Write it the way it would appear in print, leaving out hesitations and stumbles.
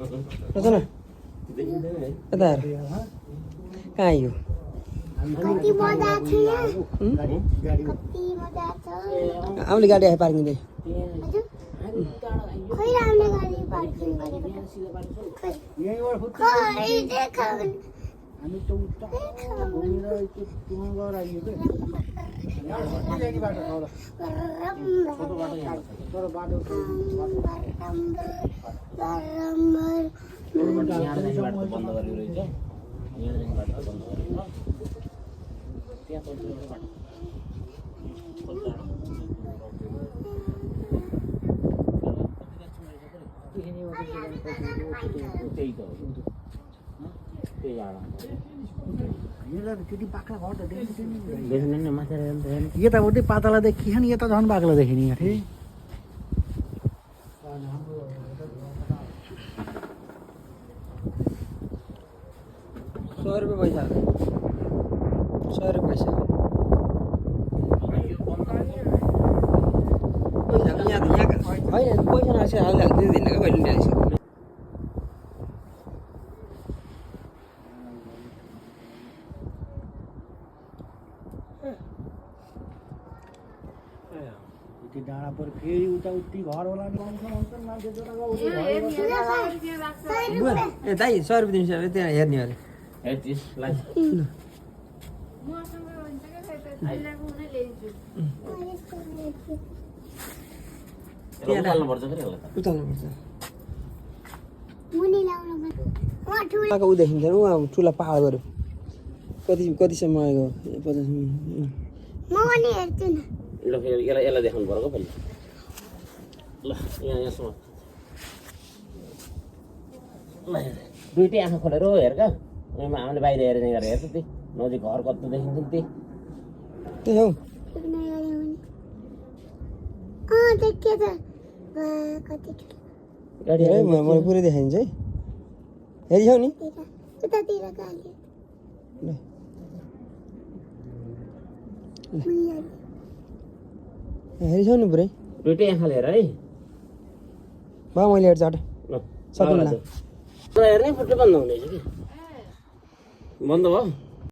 न यता हेर कहाँ आयो आउने गाडी आयो पार्किङ दे यताउति पातला देखियो नि यता झन् बाक्लो देखिने अरे 100 रुपये पैसा 100 रुपये पैसा यहाँ होइन पैसा नआएपछि हाल्दै दिन्न क्या कहिले ल्याएपछि डाँडा पर फेरि उता उति घर होला ए दाइ 100 रुपये दिन्छ अरे त्यहाँ हेर्ने अरे उताल्नुपर्छ ऊ देखिन्छ उहाँ ठुला पहाडहरू कतिसम्म आएको 50 ल यसलाई देखाउनु पर्यो पहिला ल यसमा दुईटै आँखा खोलेर हेर क्या आमाले बाहिर हेरेर हेर्छ त्यही नजिक घर कस्तो देखिन्छ त्यही त्यही हौ मलाई पुरै देखाइन्छ है हेरिछौ नि हेरिछौ नि पुरै दुईटै आँखाले हेर है बा मैले हेर्छु हट ल हेर्नै फुट्टै बन्द हुनेछ कि बन्द भयो